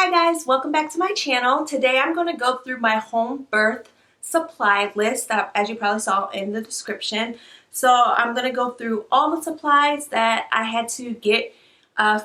Hi guys, welcome back to my channel. Today I'm going to go through my home birth supply list, as you probably saw in the description. So I'm going to go through all the supplies that I had to get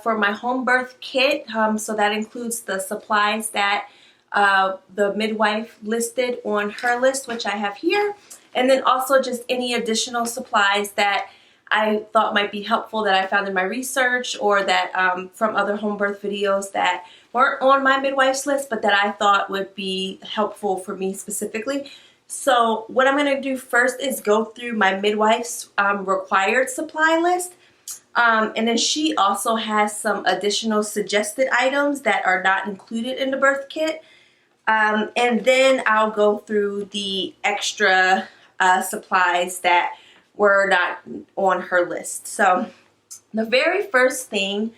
for my home birth kit. So that includes the supplies that the midwife listed on her list, which I have here, and then also just any additional supplies that I thought might be helpful that I found in my research, or that from other home birth videos that weren't on my midwife's list but that I thought would be helpful for me specifically. So what I'm going to do first is go through my midwife's required supply list, and then she also has some additional suggested items that are not included in the birth kit, and then I'll go through the extra supplies that were not on her list. So the very first thing,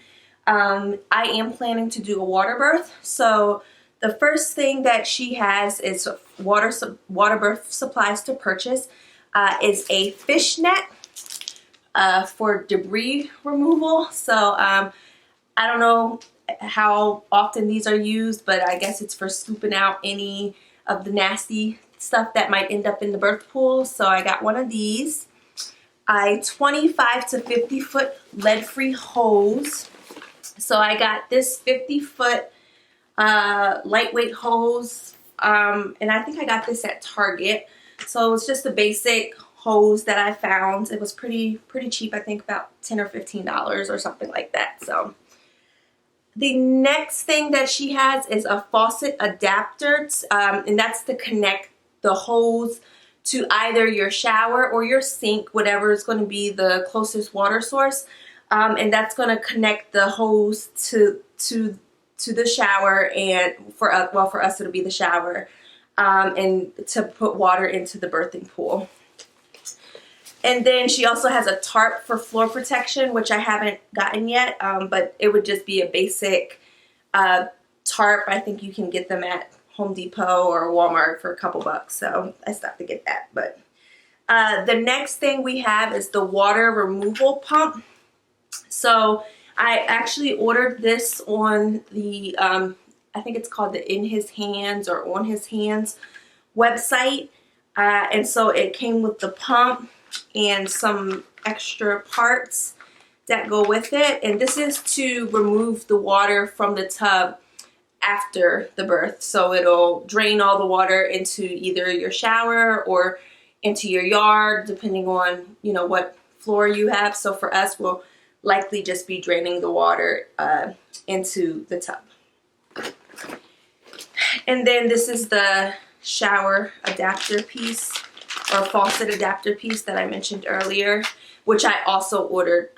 I am planning to do a water birth. So the first thing that she has is water birth supplies to purchase, is a fish net for debris removal. So I don't know how often these are used, but I guess it's for scooping out any of the nasty stuff that might end up in the birth pool. So I got one of these. A 25 to 50 foot lead-free hose. So I got this 50-foot lightweight hose, and I think I got this at Target. So it was just a basic hose that I found. It was pretty cheap. I think about $10 or $15 or something like that. So the next thing that she has is a faucet adapter, and that's to connect the hose to either your shower or your sink, whatever is going to be the closest water source, and that's going to connect the hose to the shower, and for us it'll be the shower, and to put water into the birthing pool. And then she also has a tarp for floor protection, which I haven't gotten yet, but it would just be a basic tarp. I think you can get them at Home Depot or Walmart for a couple bucks, so I stopped to get that. But the next thing we have is the water removal pump. So I actually ordered this on the I think it's called the In His Hands or On His Hands website, and so it came with the pump and some extra parts that go with it, and this is to remove the water from the tub after the birth. So it'll drain all the water into either your shower or into your yard, depending on, you know, what floor you have. So for us, we'll likely just be draining the water into the tub. And then this is the shower adapter piece, or faucet adapter piece that I mentioned earlier, which I also ordered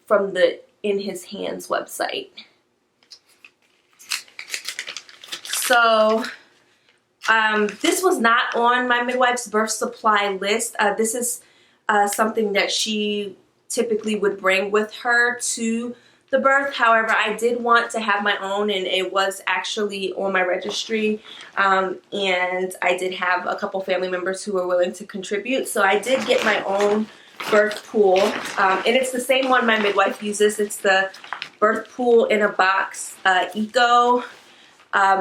from the In His Hands website. So this was not on my midwife's birth supply list. This is something that she typically would bring with her to the birth. However, I did want to have my own, and it was actually on my registry, and I did have a couple family members who were willing to contribute. So I did get my own birth pool, and it's the same one my midwife uses. It's the Birth Pool in a Box Eco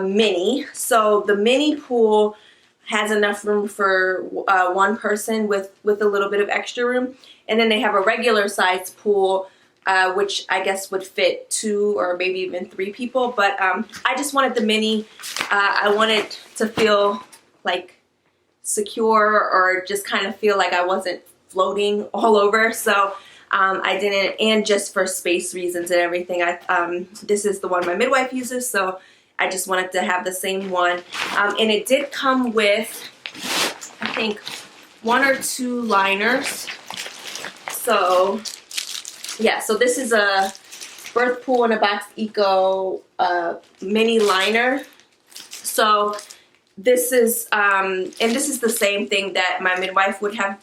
Mini. So the mini pool has enough room for one person with a little bit of extra room, and then they have a regular size pool, which I guess would fit 2 or maybe even 3 people. But I just wanted the mini. I wanted to feel like secure, or just kind of feel like I wasn't floating all over. So I didn't, and just for space reasons and everything, this is the one my midwife uses, so I just wanted to have the same one. And it did come with, I think, 1 or 2 liners. So yeah, so this is a Birth Pool in a Box Eco mini liner. So this is, and this is the same thing that my midwife would have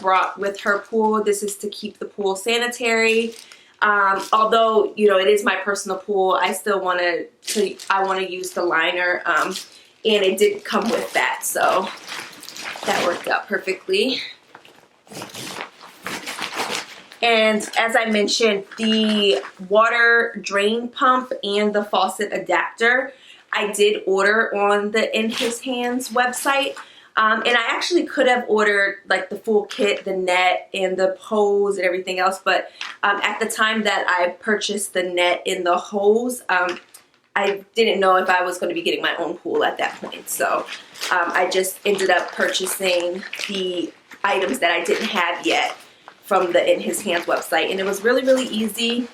brought with her pool. This is to keep the pool sanitary. Although, you know, it is my personal pool, I still want to use the liner, and it did come with that, so that worked out perfectly. And as I mentioned, the water drain pump and the faucet adapter, I did order on the In His Hands website. And I actually could have ordered like the full kit, the net and the hose and everything else. But at the time that I purchased the net and the hose, I didn't know if I was going to be getting my own pool at that point. So I just ended up purchasing the items that I didn't have yet from the In His Hands website. And it was really, really easy.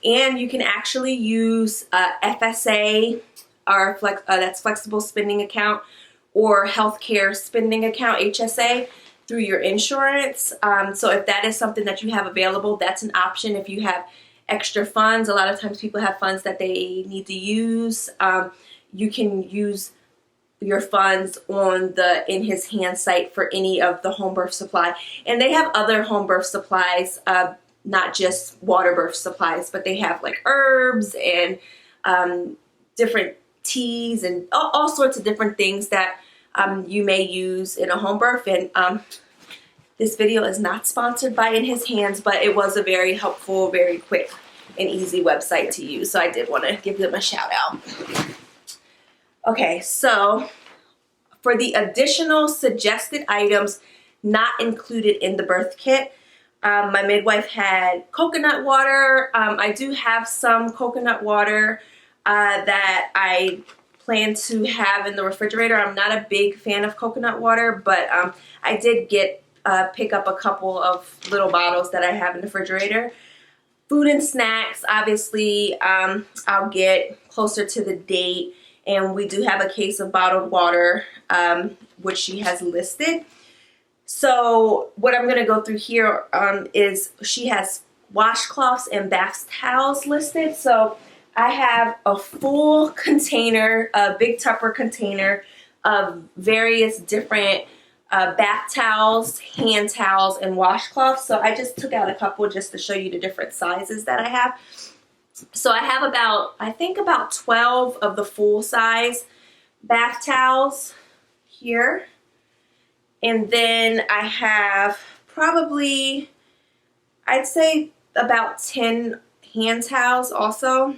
And you can actually use FSA, or that's flexible spending account, or healthcare spending account, HSA, through your insurance. So if that is something that you have available, that's an option. If you have extra funds, a lot of times people have funds that they need to use. You can use your funds on the In His Hands site for any of the home birth supply. And they have other home birth supplies, not just water birth supplies, but they have like herbs and different teas and all sorts of different things that you may use in a home birth. And this video is not sponsored by In His Hands, but it was a very helpful, very quick and easy website to use. So I did want to give them a shout out. Okay, so for the additional suggested items not included in the birth kit, my midwife had coconut water. I do have some coconut water that I plan to have in the refrigerator. I'm not a big fan of coconut water, but I did pick up a couple of little bottles that I have in the refrigerator. Food and snacks, obviously, I'll get closer to the date, and we do have a case of bottled water, which she has listed. So what I'm going to go through here is she has washcloths and bath towels listed. So I have a full container, a big Tupper container of various different bath towels, hand towels, and washcloths. So I just took out a couple just to show you the different sizes that I have. So I have I think about 12 of the full size bath towels here. And then I have probably, I'd say about 10 hand towels also.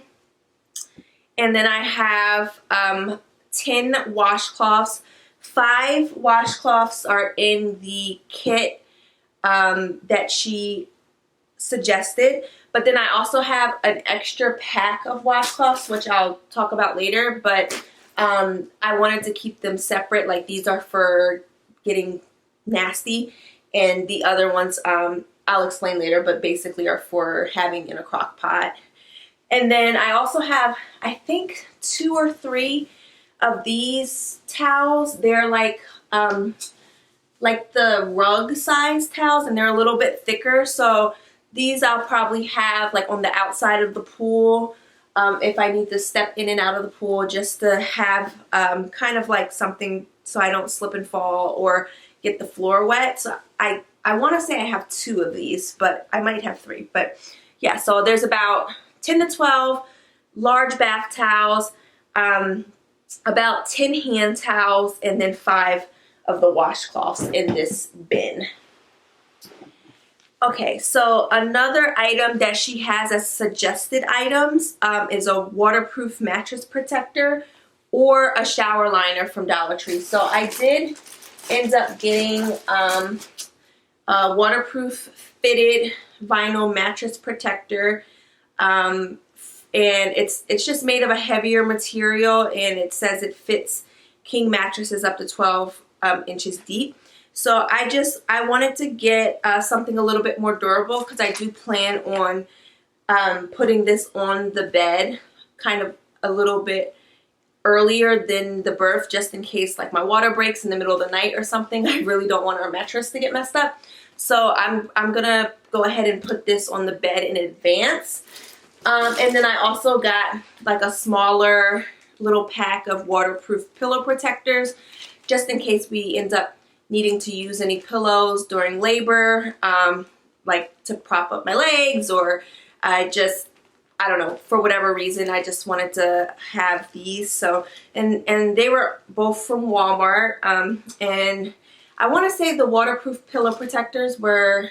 And then I have 10 washcloths. 5 washcloths are in the kit that she suggested. But then I also have an extra pack of washcloths, which I'll talk about later. But I wanted to keep them separate. Like, these are for getting nasty, and the other ones I'll explain later, but basically are for having in a crock pot. And then I also have, I think, 2 or 3 of these towels. They're like the rug size towels, and they're a little bit thicker. So these I'll probably have like on the outside of the pool if I need to step in and out of the pool, just to have kind of like something so I don't slip and fall or get the floor wet. So I want to say I have 2 of these, but I might have 3. But yeah, so there's about 10 to 12 large bath towels, about 10 hand towels, and then 5 of the washcloths in this bin. Okay, so another item that she has as suggested items is a waterproof mattress protector or a shower liner from Dollar Tree. So I did end up getting a waterproof fitted vinyl mattress protector. And it's just made of a heavier material, and it says it fits king mattresses up to 12 inches deep. So I wanted to get something a little bit more durable, because I do plan on putting this on the bed kind of a little bit earlier than the birth, just in case like my water breaks in the middle of the night or something. I really don't want our mattress to get messed up. So I'm gonna go ahead and put this on the bed in advance. And then I also got like a smaller little pack of waterproof pillow protectors, just in case we end up needing to use any pillows during labor, like to prop up my legs, or I don't know, for whatever reason, I just wanted to have these. So, and they were both from Walmart, and I want to say the waterproof pillow protectors were,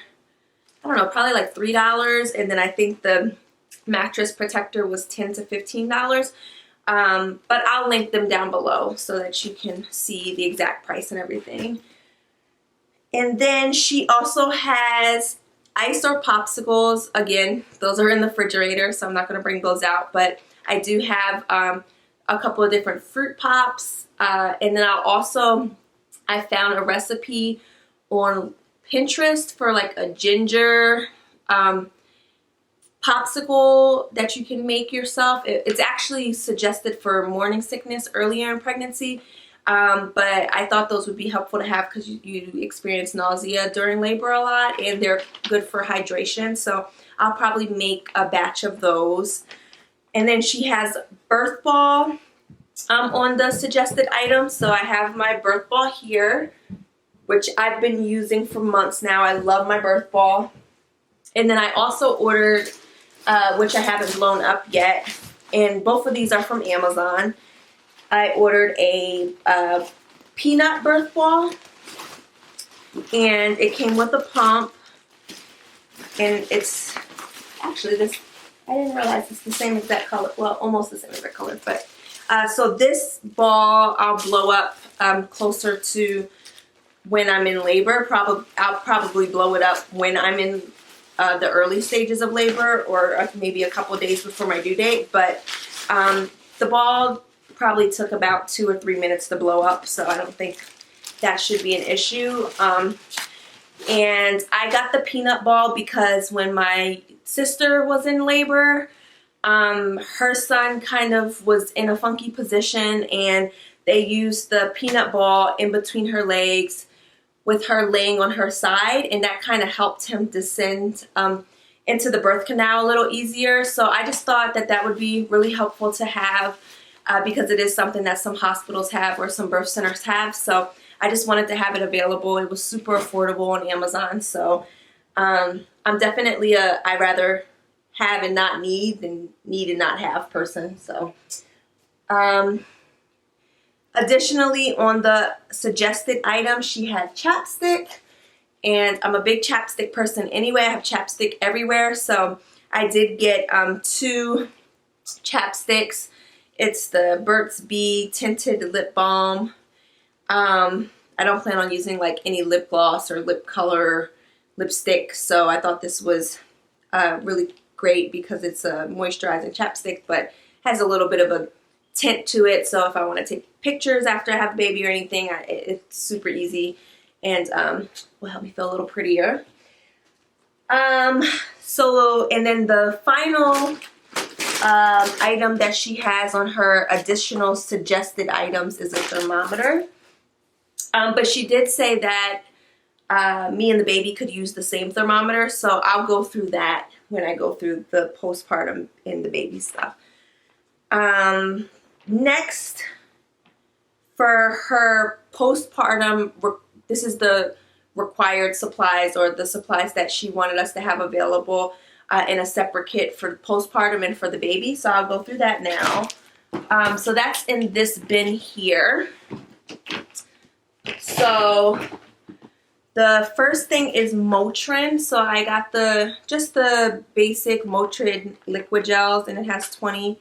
I don't know, probably like $3, and then I think the mattress protector was $10 to $15. But I'll link them down below so that you can see the exact price and everything. And then she also has ice or popsicles. Again, those are in the refrigerator, so I'm not going to bring those out. But I do have a couple of different fruit pops. And then I found a recipe on Pinterest for like a ginger popsicle that you can make yourself. It's actually suggested for morning sickness earlier in pregnancy. But I thought those would be helpful to have because you experience nausea during labor a lot, and they're good for hydration. So I'll probably make a batch of those. And then she has birth ball on the suggested items. So I have my birth ball here, which I've been using for months now. I love my birth ball. And then I also ordered, which I haven't blown up yet, and both of these are from Amazon. I ordered a peanut birth ball, and it came with a pump, and it's actually this, I didn't realize it's the same exact color, well, almost the same exact color, but so this ball I'll blow up closer to when I'm in labor. I'll probably blow it up when I'm in the early stages of labor, or maybe a couple of days before my due date, but the ball probably took about 2 or 3 minutes to blow up, so I don't think that should be an issue. And I got the peanut ball because when my sister was in labor, her son kind of was in a funky position, and they used the peanut ball in between her legs with her laying on her side, and that kind of helped him descend into the birth canal a little easier. So I just thought that that would be really helpful to have because it is something that some hospitals have or some birth centers have. So I just wanted to have it available. It was super affordable on Amazon. So I'm definitely I rather have and not need than need and not have person. So additionally, on the suggested item, she had chapstick, and I'm a big chapstick person anyway. I have chapstick everywhere, so I did get 2 chapsticks. It's the Burt's Bee Tinted Lip Balm. I don't plan on using like any lip gloss or lip color lipstick, so I thought this was really great because it's a moisturizing chapstick, but has a little bit of a tint to it. So if I want to take pictures after I have a baby or anything, it's super easy and will help me feel a little prettier. And then the final item that she has on her additional suggested items is a thermometer. But she did say that me and the baby could use the same thermometer, so I'll go through that when I go through the postpartum and the baby stuff. Next, for her postpartum, this is the required supplies, or the supplies that she wanted us to have available in a separate kit for postpartum and for the baby. So I'll go through that now. So that's in this bin here. So the first thing is Motrin. So I got just the basic Motrin liquid gels, and it has 20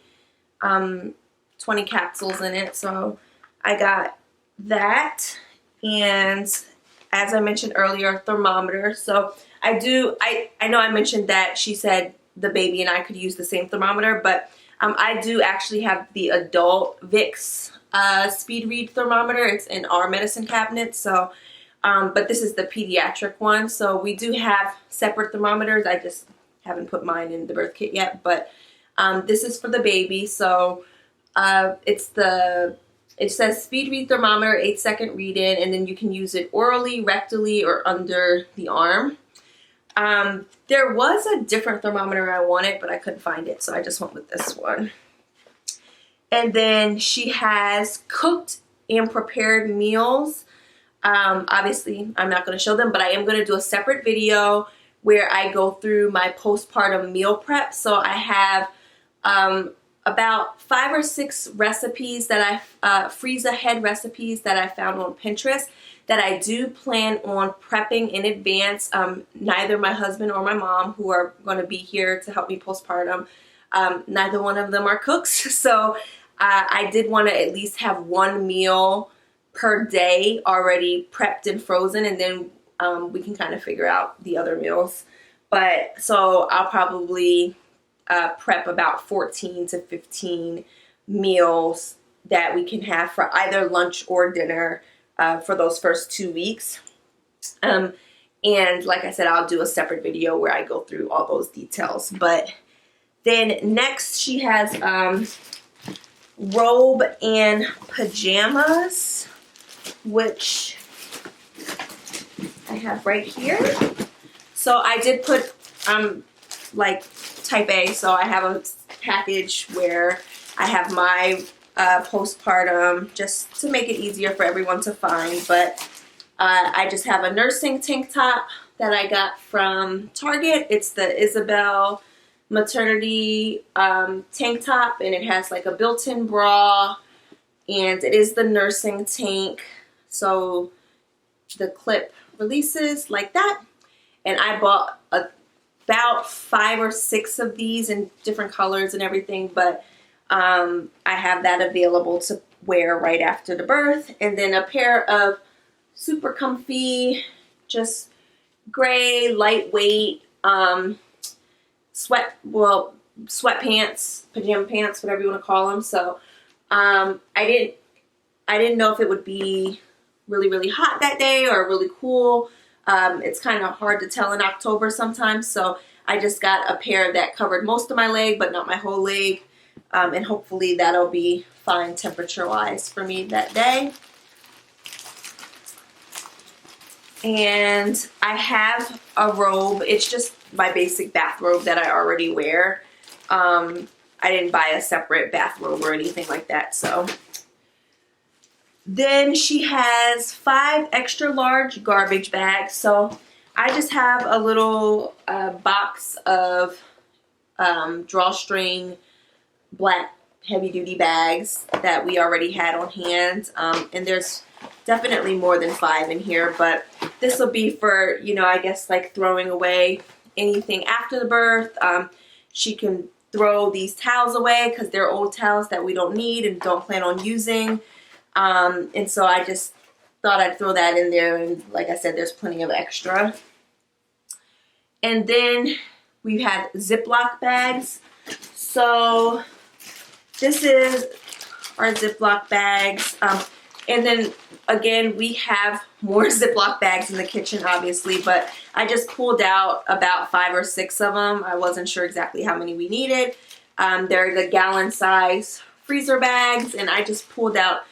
capsules in it. So I got that, and as I mentioned earlier, a thermometer. So I know I mentioned that she said the baby and I could use the same thermometer, but I do actually have the adult Vicks speed read thermometer. It's in our medicine cabinet. So but this is the pediatric one. So we do have separate thermometers. I just haven't put mine in the birth kit yet, but this is for the baby. So it says speed read thermometer, 8-second read in, and then you can use it orally, rectally, or under the arm. There was a different thermometer I wanted, but I couldn't find it, so I just went with this one. And then she has cooked and prepared meals. Obviously, I'm not going to show them, but I am going to do a separate video where I go through my postpartum meal prep. So I have about 5 or 6 recipes that freeze ahead recipes that I found on Pinterest that I do plan on prepping in advance. Neither my husband or my mom, who are going to be here to help me postpartum, neither one of them are cooks. So I did want to at least have one meal per day already prepped and frozen, and then we can kind of figure out the other meals. But so I'll probably prep about 14 to 15 meals that we can have for either lunch or dinner for those first 2 weeks. And like I said, I'll do a separate video where I go through all those details. But then next she has robe and pajamas, which I have right here. So I did put like type A, so I have a package where I have my postpartum, just to make it easier for everyone to find. But I just have a nursing tank top that I got from Target. It's the Isabel maternity tank top, and it has like a built-in bra, and it is the nursing tank, so the clip releases like that. And I bought about 5 or 6 of these in different colors and everything, but I have that available to wear right after the birth. And then a pair of super comfy, just gray, lightweight sweatpants, pajama pants, whatever you want to call them. So I didn't know if it would be really, really hot that day or really cool. It's kind of hard to tell in October sometimes, so I just got a pair that covered most of my leg but not my whole leg, and hopefully that'll be fine temperature wise for me that day. And I have a robe. It's just my basic bathrobe that I already wear. I didn't buy a separate bathrobe or anything like that. So then she has 5 extra large garbage bags. So I just have a little box of drawstring black heavy duty bags that we already had on hand. And there's definitely more than 5 in here, but this will be for, you know, I guess like throwing away anything after the birth. She can throw these towels away because they're old towels that we don't need and don't plan on using. And so I just thought I'd throw that in there, and like I said, there's plenty of extra. And then we have Ziploc bags. So this is our Ziploc bags. And then again, we have more Ziploc bags in the kitchen, obviously, but I just pulled out about 5 or 6 of them. I wasn't sure exactly how many we needed. They're the gallon size freezer bags, and I just pulled out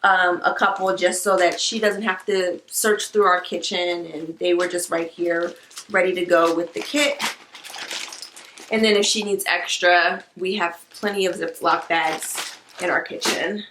a couple just so that she doesn't have to search through our kitchen, and they were just right here ready to go with the kit. And then if she needs extra, we have plenty of Ziploc bags in our kitchen.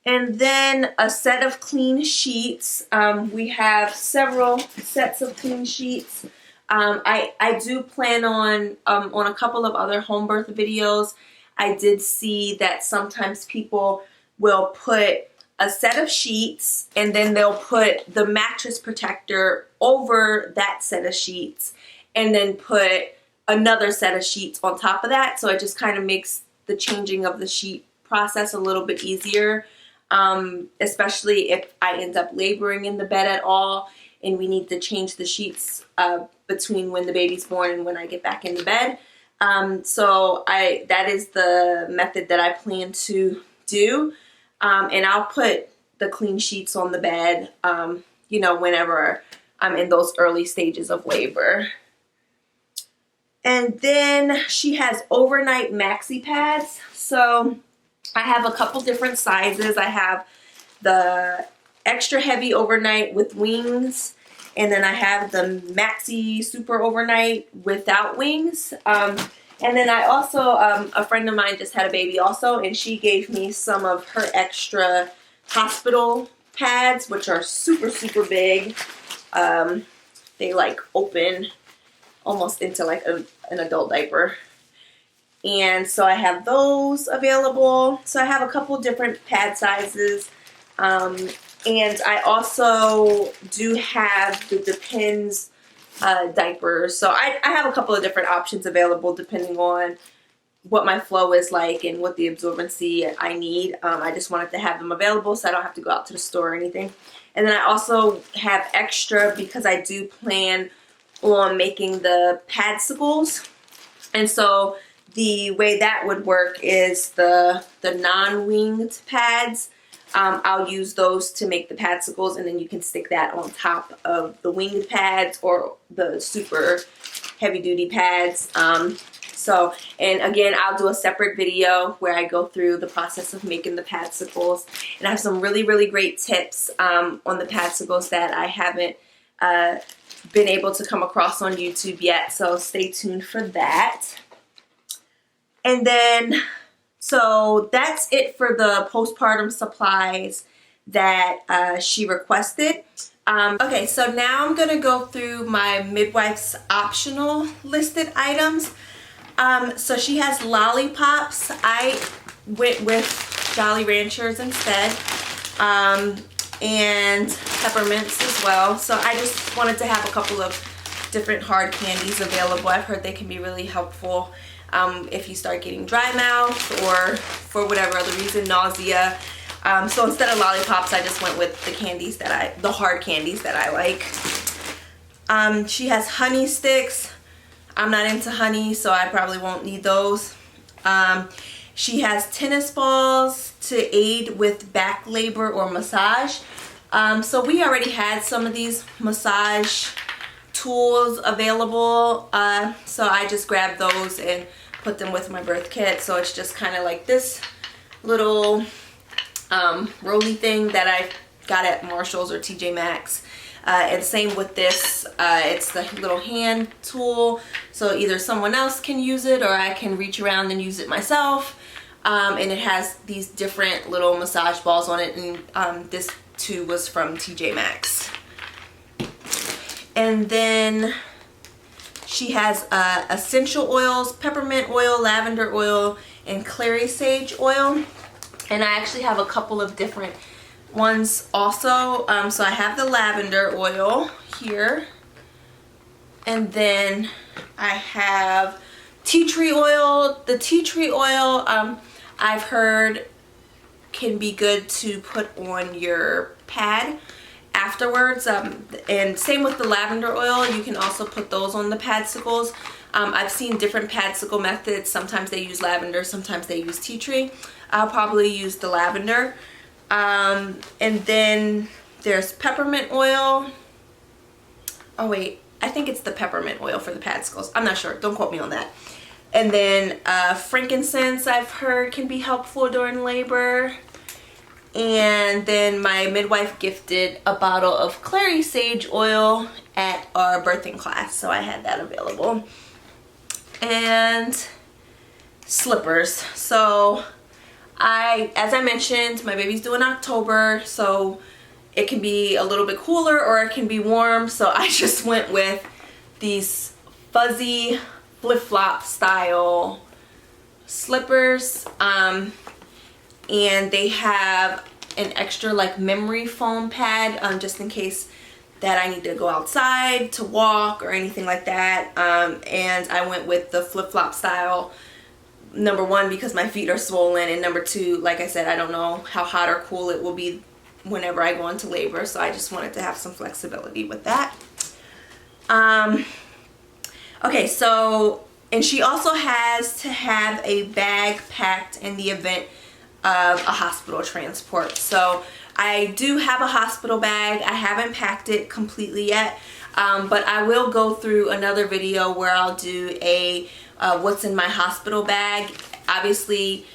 And then a set of clean sheets. We have several sets of clean sheets. I do plan on a couple of other home birth videos, I did see that sometimes people will put a set of sheets and then they'll put the mattress protector over that set of sheets and then put another set of sheets on top of that. So it just kind of makes the changing of the sheet process a little bit easier, especially if I end up laboring in the bed at all and we need to change the sheets between when the baby's born and when I get back in the bed. So that is the method that I plan to do. And I'll put the clean sheets on the bed, you know, whenever I'm in those early stages of labor. And then she has overnight maxi pads. So I have a couple different sizes. I have the extra heavy overnight with wings, and then I have the maxi super overnight without wings. And then I also, a friend of mine just had a baby also, and she gave me some of her extra hospital pads, which are super, super big. They like open almost into like an adult diaper. And so I have those available. So I have a couple different pad sizes. And I also do have the Depends diapers. So I have a couple of different options available depending on what my flow is like and what the absorbency I need. I just wanted to have them available so I don't have to go out to the store or anything. And then I also have extra because I do plan on making the padsicles. And so the way that would work is the non-winged pads. I'll use those to make the padsicles, and then you can stick that on top of the winged pads or the super heavy duty pads. And again, I'll do a separate video where I go through the process of making the padsicles. And I have some really, really great tips on the padsicles that I haven't been able to come across on YouTube yet. So stay tuned for that. And then, so that's it for the postpartum supplies that she requested. Okay, so now I'm gonna go through my midwife's optional listed items. So she has lollipops. I went with Jolly Ranchers instead, and peppermints as well. So I just wanted to have a couple of different hard candies available. I've heard they can be really helpful if you start getting dry mouth or for whatever other reason, nausea. So instead of lollipops, I just went with the hard candies that I like. She has honey sticks. I'm not into honey, so I probably won't need those. She has tennis balls to aid with back labor or massage. So we already had some of these massage tools available. So I just grabbed those and put them with my birth kit. So it's just kind of like this little roly thing that I got at Marshall's or TJ Maxx. And same with this, it's the little hand tool, so either someone else can use it or I can reach around and use it myself. And it has these different little massage balls on it, and this too was from TJ Maxx. And then she has essential oils, peppermint oil, lavender oil, and clary sage oil. And I actually have a couple of different ones also. So I have the lavender oil here, and then I have tea tree oil. The tea tree oil I've heard can be good to put on your pad afterwards, and same with the lavender oil. You can also put those on the padsicles. I've seen different padsicle methods. Sometimes they use lavender, sometimes they use tea tree. I'll probably use the lavender. And then there's peppermint oil. Oh wait, I think it's the peppermint oil for the padsicles. I'm not sure, don't quote me on that. And then frankincense I've heard can be helpful during labor. And then my midwife gifted a bottle of clary sage oil at our birthing class, so I had that available. And slippers. So as I mentioned, my baby's due in October, so it can be a little bit cooler or it can be warm. So I just went with these fuzzy flip-flop style slippers, and they have an extra like memory foam pad, just in case that I need to go outside to walk or anything like that. And I went with the flip-flop style. Number one, because my feet are swollen, and number two, like I said, I don't know how hot or cool it will be whenever I go into labor, so I just wanted to have some flexibility with that. Okay, so, and she also has to have a bag packed in the event of a hospital transport. So I do have a hospital bag. I haven't packed it completely yet, but I will go through another video where I'll do a what's in my hospital bag. Obviously,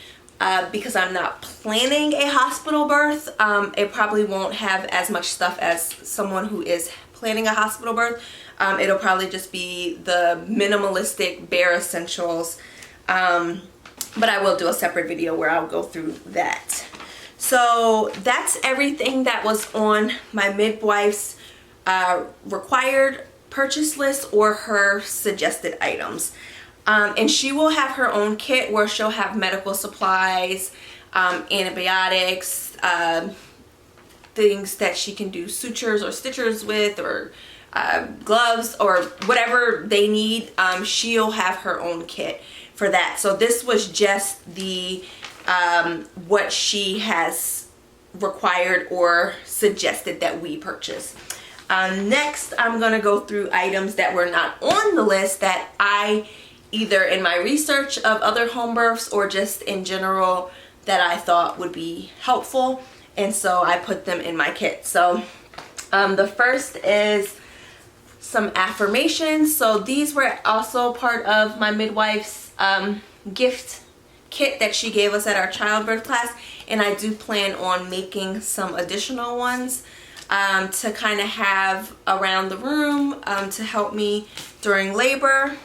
because I'm not planning a hospital birth, it probably won't have as much stuff as someone who is planning a hospital birth. It'll probably just be the minimalistic bare essentials, but I will do a separate video where I'll go through that. So that's everything that was on my midwife's required purchase list or her suggested items. And she will have her own kit where she'll have medical supplies, antibiotics, things that she can do sutures or stitches with, or gloves or whatever they need. She'll have her own kit for that. So this was just the what she has required or suggested that we purchase. Next, I'm going to go through items that were not on the list that I, either in my research of other home births or just in general, that I thought would be helpful, and so I put them in my kit. So the first is some affirmations. So these were also part of my midwife's gift kit that she gave us at our childbirth class, and I do plan on making some additional ones to kind of have around the room to help me during labor.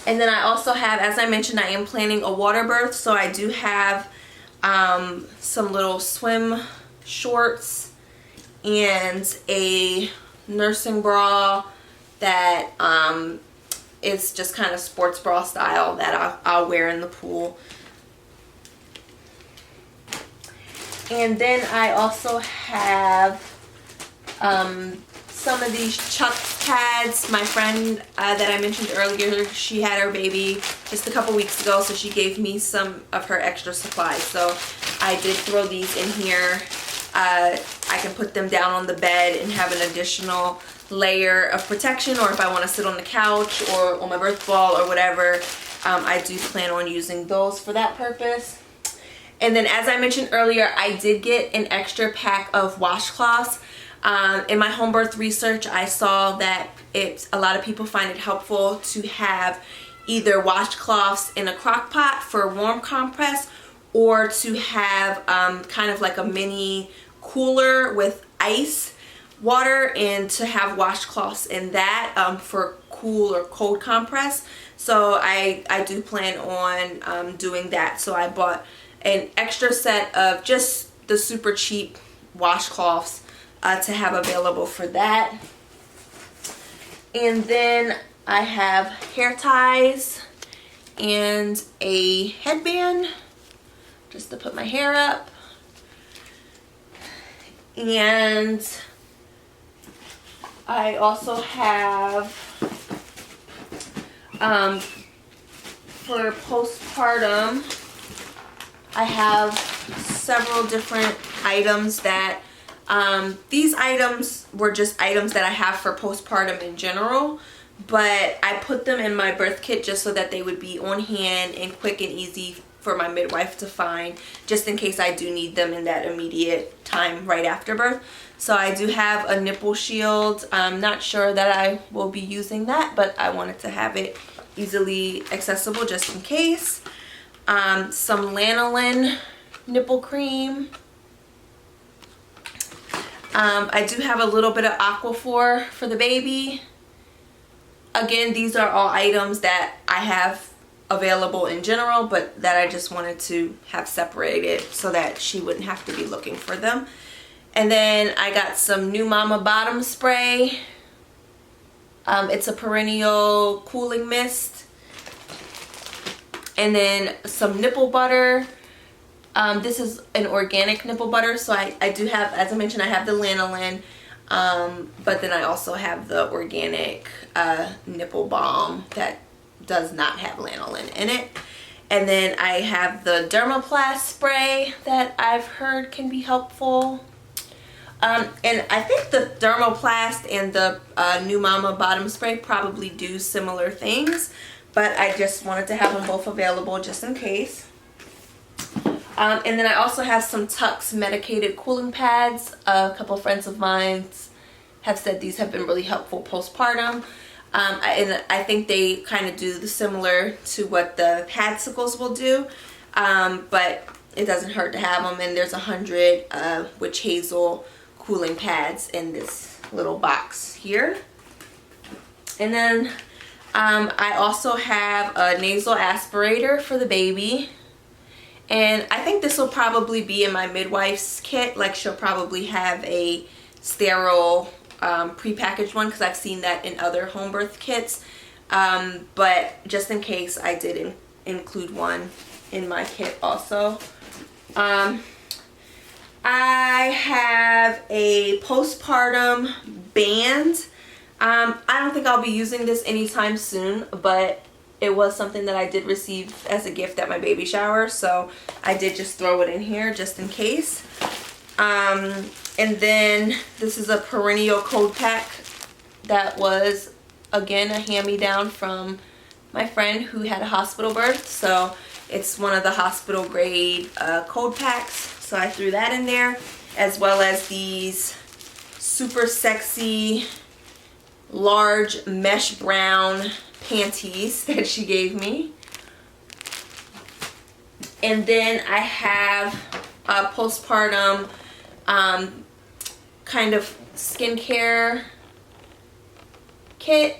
And then I also have, as I mentioned, I am planning a water birth, so I do have some little swim shorts and a nursing bra that is just kind of sports bra style that I'll wear in the pool. And then I also have some of these Chuck pads. My friend that I mentioned earlier, she had her baby just a couple weeks ago, so she gave me some of her extra supplies. So I did throw these in here. I can put them down on the bed and have an additional layer of protection, or if I want to sit on the couch or on my birth ball or whatever, I do plan on using those for that purpose. And then, as I mentioned earlier, I did get an extra pack of washcloths. In my home birth research, I saw that a lot of people find it helpful to have either washcloths in a crock pot for warm compress, or to have kind of like a mini cooler with ice water, and to have washcloths in that for cool or cold compress. So I do plan on doing that. So I bought an extra set of just the super cheap washcloths to have available for that. And then I have hair ties and a headband just to put my hair up. And I also have for postpartum, I have several different items that these items were just items that I have for postpartum in general, but I put them in my birth kit just so that they would be on hand and quick and easy for my midwife to find, just in case I do need them in that immediate time right after birth. So I do have a nipple shield. I'm not sure that I will be using that, but I wanted to have it easily accessible just in case. Some lanolin nipple cream. I do have a little bit of Aquaphor for the baby. Again, these are all items that I have available in general, but that I just wanted to have separated so that she wouldn't have to be looking for them. And then I got some New Mama bottom spray. It's a perennial cooling mist. And then some nipple butter. This is an organic nipple butter, so I do have, as I mentioned, I have the lanolin, but then I also have the organic nipple balm that does not have lanolin in it. And then I have the Dermaplast spray that I've heard can be helpful. And I think the Dermaplast and the New Mama bottom spray probably do similar things, but I just wanted to have them both available just in case. And then I also have some Tux medicated cooling pads. A couple of friends of mine have said these have been really helpful postpartum. And I think they kind of do the similar to what the Padsicles will do, but it doesn't hurt to have them. And there's 100 witch hazel cooling pads in this little box here. And then I also have a nasal aspirator for the baby. And I think this will probably be in my midwife's kit. Like, she'll probably have a sterile prepackaged one, because I've seen that in other home birth kits. but just in case, I did include one in my kit also. I have a postpartum band. I don't think I'll be using this anytime soon, but it was something that I did receive as a gift at my baby shower, so I did just throw it in here just in case. And then this is a perennial cold pack that was, again, a hand-me-down from my friend who had a hospital birth. So it's one of the hospital grade cold packs. So I threw that in there, as well as these super sexy large mesh brown panties that she gave me. And then I have a postpartum kind of skincare kit.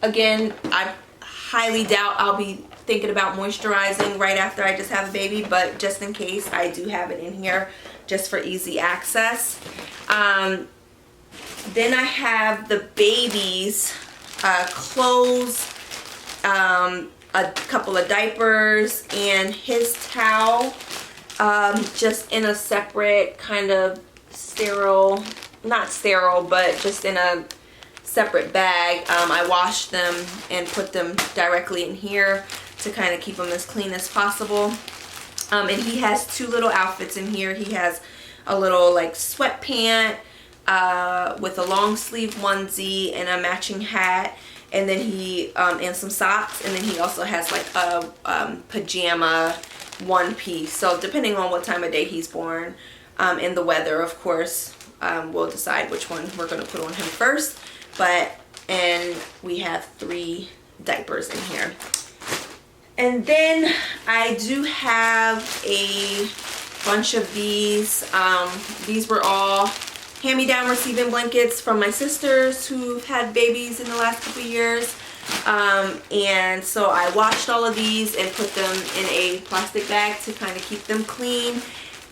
Again, I highly doubt I'll be thinking about moisturizing right after I just have a baby, but just in case, I do have it in here just for easy access. Then I have the baby's clothes, a couple of diapers, and his towel, just in a separate kind of sterile, not sterile, but just in a separate bag. I washed them and put them directly in here to kind of keep them as clean as possible. And he has two little outfits in here. He has a little like sweatpant with a long sleeve onesie and a matching hat, and then he and some socks, and then he also has like a pajama one piece. So depending on what time of day he's born and the weather, of course, we'll decide which one we're going to put on him first. And we have 3 diapers in here. And then I do have a bunch of these. These were all hand-me-down receiving blankets from my sisters who've had babies in the last couple years. And so I washed all of these and put them in a plastic bag to kind of keep them clean.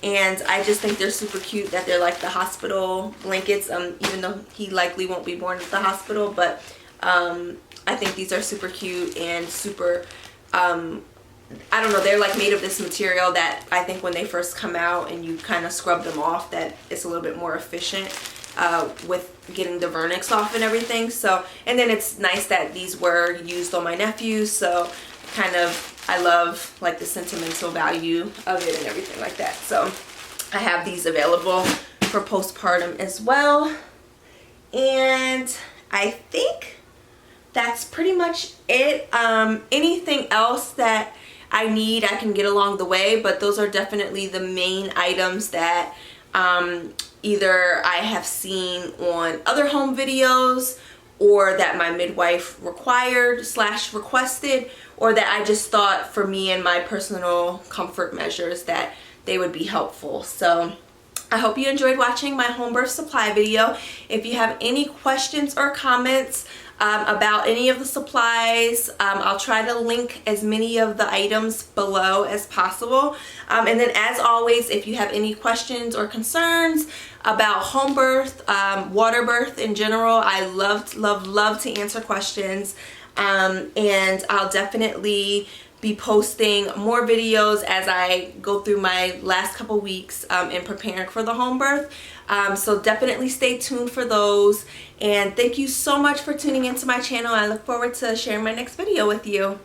And I just think they're super cute that they're like the hospital blankets, even though he likely won't be born at the hospital. But I think these are super cute and super, I don't know, they're like made of this material that I think when they first come out and you kind of scrub them off, that it's a little bit more efficient with getting the vernix off and everything. So, and then it's nice that these were used on my nephews, so kind of, I love like the sentimental value of it and everything like that. So I have these available for postpartum as well. And I think that's pretty much it. Anything else that I need, I can get along the way, but those are definitely the main items that either I have seen on other home videos, or that my midwife required / requested, or that I just thought for me and my personal comfort measures that they would be helpful. So I hope you enjoyed watching my home birth supply video. If you have any questions or comments about any of the supplies, I'll try to link as many of the items below as possible. And then as always, if you have any questions or concerns about home birth, water birth in general, I love to answer questions. And I'll definitely be posting more videos as I go through my last couple weeks in preparing for the home birth. So definitely stay tuned for those. And thank you so much for tuning into my channel. I look forward to sharing my next video with you.